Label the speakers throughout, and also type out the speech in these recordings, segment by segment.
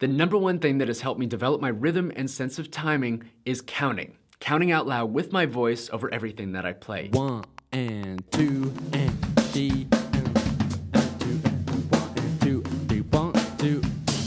Speaker 1: The number one thing that has helped me develop my rhythm and sense of timing is counting. Counting out loud with my voice over everything that I play.
Speaker 2: 1 and 2 and 3 and 2 and 1 and 2 and 3, 1, 2.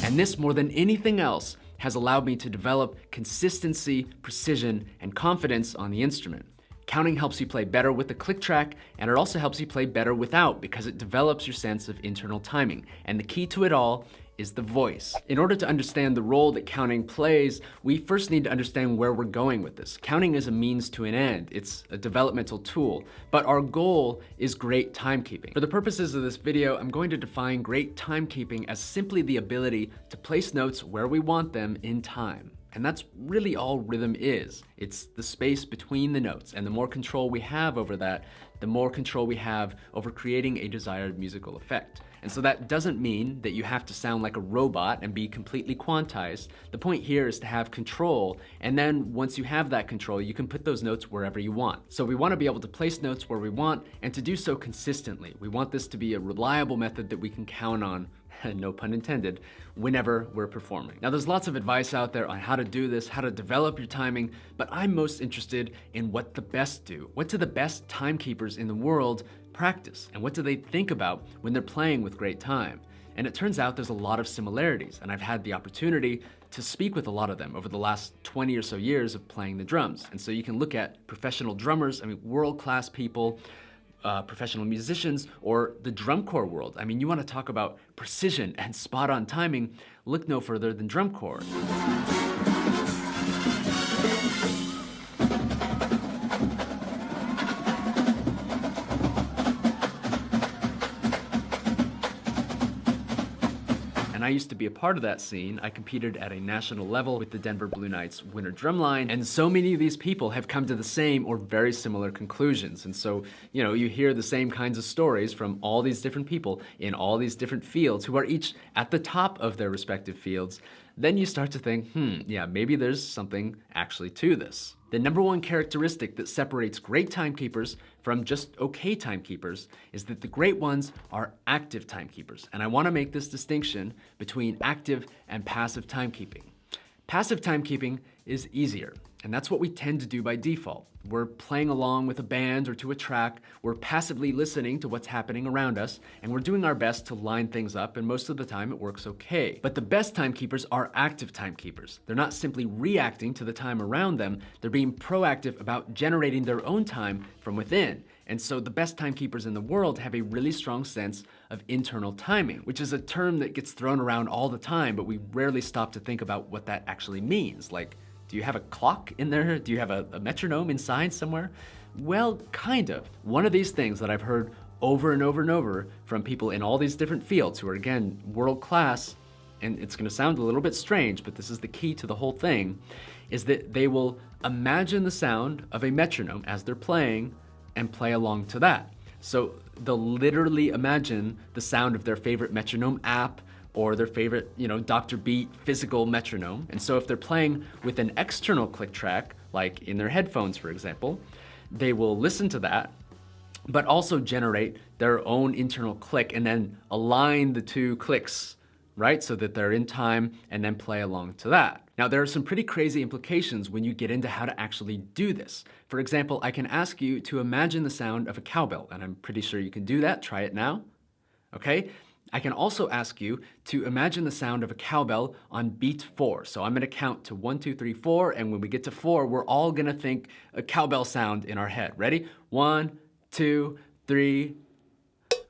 Speaker 1: And this, more than anything else, has allowed me to develop consistency, precision, and confidence on the instrument. Counting helps you play better with the click track, and it also helps you play better without because it develops your sense of internal timing. And the key to it all is the voice. In order to understand the role that counting plays, we first need to understand where we're going with this. Counting is a means to an end. It's a developmental tool, but our goal is great timekeeping. For the purposes of this video, I'm going to define great timekeeping as simply the ability to place notes where we want them in time. And that's really all rhythm is. It's the space between the notes, and the more control we have over that, the more control we have over creating a desired musical effect. And so that doesn't mean that you have to sound like a robot and be completely quantized. The point here is to have control, and then once you have that control, you can put those notes wherever you want. So we want to be able to place notes where we want, and to do so consistently. We want this to be a reliable method that we can count on, no pun intended, whenever we're performing. Now there's lots of advice out there on how to do this, how to develop your timing, but I'm most interested in what the best do. What do the best timekeepers in the world practice? And what do they think about when they're playing with great time? And it turns out there's a lot of similarities, and I've had the opportunity to speak with a lot of them over the last 20 or so years of playing the drums. And so you can look at professional drummers, world-class people, professional musicians, or the drum corps world. You want to talk about precision and spot-on timing, look no further than drum corps. I used to be a part of that scene. I competed at a national level with the Denver Blue Knights Winter Drumline, and so many of these people have come to the same or very similar conclusions. And so, you hear the same kinds of stories from all these different people in all these different fields who are each at the top of their respective fields. Then you start to think, yeah, maybe there's something actually to this. The number one characteristic that separates great timekeepers from just okay timekeepers is that the great ones are active timekeepers. And I want to make this distinction between active and passive timekeeping. Passive timekeeping is easier, and that's what we tend to do by default. We're playing along with a band or to a track, we're passively listening to what's happening around us, and we're doing our best to line things up, and most of the time it works okay. But the best timekeepers are active timekeepers. They're not simply reacting to the time around them, they're being proactive about generating their own time from within. And so the best timekeepers in the world have a really strong sense of internal timing, which is a term that gets thrown around all the time, but we rarely stop to think about what that actually means. Like, do you have a clock in there? Do you have a metronome inside somewhere? Well, kind of. One of these things that I've heard over and over and over from people in all these different fields who are, again, world class, and it's gonna sound a little bit strange, but this is the key to the whole thing, is that they will imagine the sound of a metronome as they're playing and play along to that. So they'll literally imagine the sound of their favorite metronome app or their favorite, Dr. Beat physical metronome. And so if they're playing with an external click track, like in their headphones, for example, they will listen to that, but also generate their own internal click and then align the two clicks, right? So that they're in time and then play along to that. Now, there are some pretty crazy implications when you get into how to actually do this. For example, I can ask you to imagine the sound of a cowbell, and I'm pretty sure you can do that. Try it now, okay? I can also ask you to imagine the sound of a cowbell on beat 4. So I'm gonna count to 1, 2, 3, 4, and when we get to 4, we're all gonna think a cowbell sound in our head. Ready? 1, 2, 3,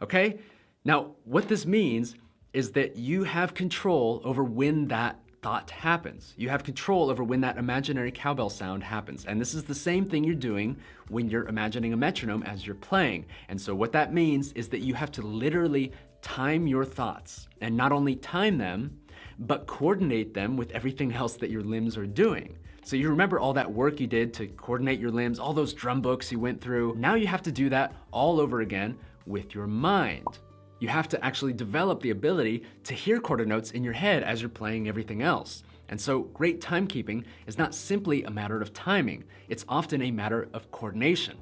Speaker 1: okay? Now, what this means is that you have control over when that thought happens. You have control over when that imaginary cowbell sound happens. And this is the same thing you're doing when you're imagining a metronome as you're playing. And so what that means is that you have to literally time your thoughts, and not only time them, but coordinate them with everything else that your limbs are doing. So you remember all that work you did to coordinate your limbs, all those drum books you went through. Now you have to do that all over again with your mind. You have to actually develop the ability to hear quarter notes in your head as you're playing everything else. And so great timekeeping is not simply a matter of timing, it's often a matter of coordination.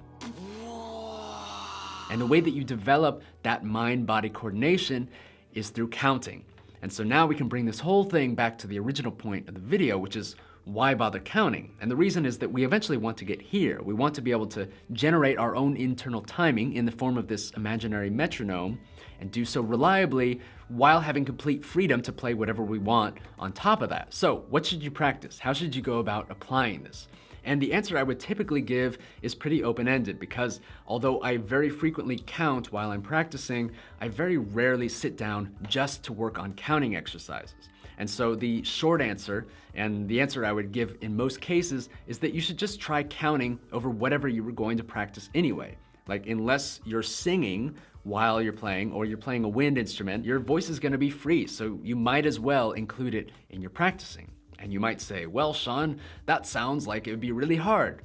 Speaker 1: And the way that you develop that mind-body coordination is through counting. And so now we can bring this whole thing back to the original point of the video, which is why bother counting? And the reason is that we eventually want to get here. We want to be able to generate our own internal timing in the form of this imaginary metronome and do so reliably while having complete freedom to play whatever we want on top of that. So what should you practice? How should you go about applying this? And the answer I would typically give is pretty open-ended because although I very frequently count while I'm practicing, I very rarely sit down just to work on counting exercises. And so the short answer, and the answer I would give in most cases, is that you should just try counting over whatever you were going to practice anyway. Like, unless you're singing while you're playing or you're playing a wind instrument, your voice is gonna be free, so you might as well include it in your practicing. And you might say, well, Sean, that sounds like it would be really hard.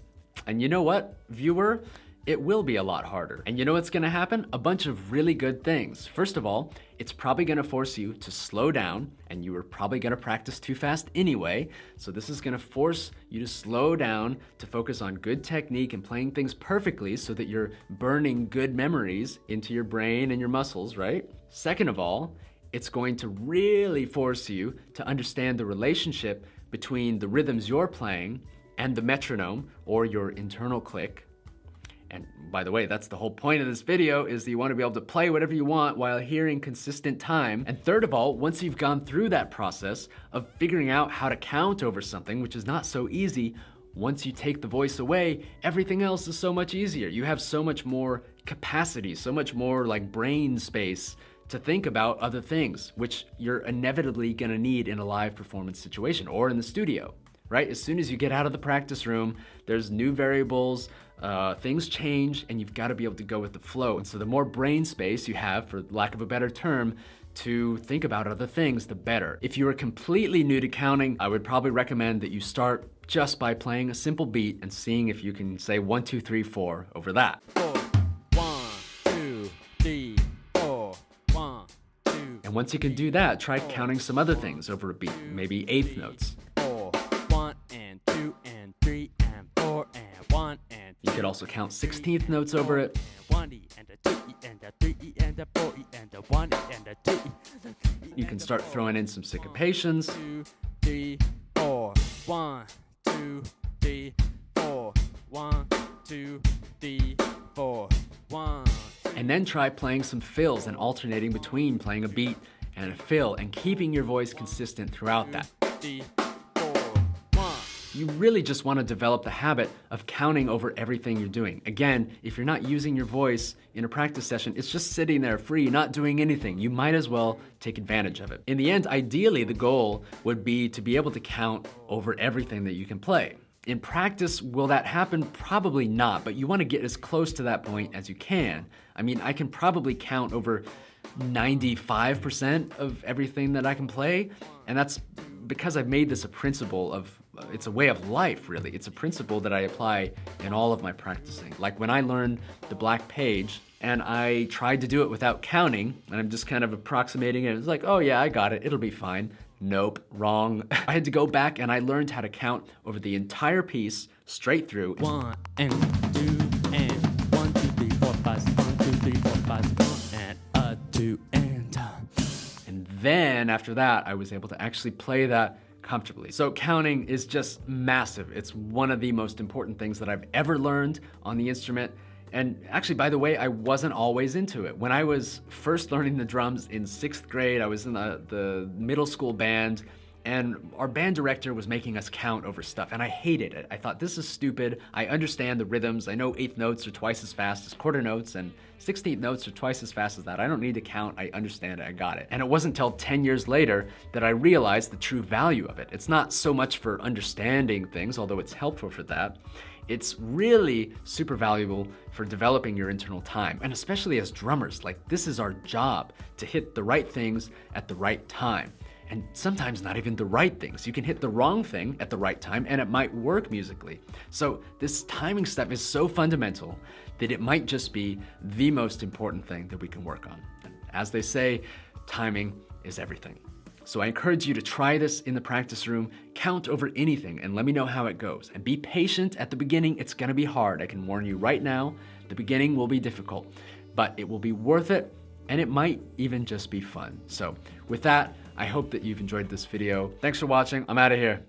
Speaker 1: And you know what, viewer? It will be a lot harder. And you know what's gonna happen? A bunch of really good things. First of all, it's probably gonna force you to slow down, and you were probably gonna practice too fast anyway. So this is gonna force you to slow down, to focus on good technique and playing things perfectly so that you're burning good memories into your brain and your muscles, right? Second of all, it's going to really force you to understand the relationship between the rhythms you're playing and the metronome or your internal click. And by the way, that's the whole point of this video, is that you want to be able to play whatever you want while hearing consistent time. And third of all, once you've gone through that process of figuring out how to count over something, which is not so easy, once you take the voice away, everything else is so much easier. You have so much more capacity, so much more like brain space to think about other things, which you're inevitably gonna need in a live performance situation or in the studio, right? As soon as you get out of the practice room, there's new variables, things change, and you've got to be able to go with the flow. And so the more brain space you have, for lack of a better term, to think about other things, the better. If you are completely new to counting, I would probably recommend that you start just by playing a simple beat and seeing if you can say 1, 2, 3, 4 over that.
Speaker 2: 1, 2, 3, 4, 1, 2.
Speaker 1: And once you can do that, try counting some other things over a beat, maybe eighth notes.
Speaker 2: 4, 1 and 2 and 3 and 4 and 1 and 2.
Speaker 1: You could also count 16th notes over it.
Speaker 2: 1 and a 2 and a 3 and a 4 and a 1 and a 2.
Speaker 1: You can start throwing in some syncopations.
Speaker 2: 2, 3, 4. 1, 2, 3, 4. 1, 2, 3, 4. 1.
Speaker 1: And then try playing some fills and alternating between playing a beat and a fill and keeping your voice consistent throughout that.
Speaker 2: 3, 4, 1.
Speaker 1: You really just want to develop the habit of counting over everything you're doing. Again, if you're not using your voice in a practice session, it's just sitting there free, not doing anything. You might as well take advantage of it. In the end, ideally, the goal would be to be able to count over everything that you can play. In practice, will that happen? Probably not, but you want to get as close to that point as you can. I mean, I can probably count over 95% of everything that I can play, and that's because I've made this a principle of, it's a way of life, really. It's a principle that I apply in all of my practicing. Like when I learned the black page, and I tried to do it without counting, and I'm just kind of approximating it. It's like, oh yeah, I got it, it'll be fine. Nope, wrong. I had to go back and I learned how to count over the entire piece straight through.
Speaker 2: 1 and 2 and 1, 2, 3, 4, 5, 1, 2, 3, 4, 5, 1 and a 2 and.
Speaker 1: And then after that, I was able to actually play that comfortably. So counting is just massive. It's one of the most important things that I've ever learned on the instrument. And actually, by the way, I wasn't always into it. When I was first learning the drums in 6th grade, I was in the middle school band, and our band director was making us count over stuff, and I hated it. I thought, this is stupid. I understand the rhythms. I know 8th notes are twice as fast as quarter notes, and 16th notes are twice as fast as that. I don't need to count. I understand it. I got it. And it wasn't until 10 years later that I realized the true value of it. It's not so much for understanding things, although it's helpful for that. It's really super valuable for developing your internal time, and especially as drummers, like this is our job, to hit the right things at the right time. And sometimes not even the right things. You can hit the wrong thing at the right time and it might work musically. So this timing stuff is so fundamental that it might just be the most important thing that we can work on. And as they say, timing is everything. So I encourage you to try this in the practice room, count over anything, and let me know how it goes. And be patient at the beginning. It's gonna be hard. I can warn you right now, the beginning will be difficult, but it will be worth it, and it might even just be fun. So with that, I hope that you've enjoyed this video. Thanks for watching. I'm out of here.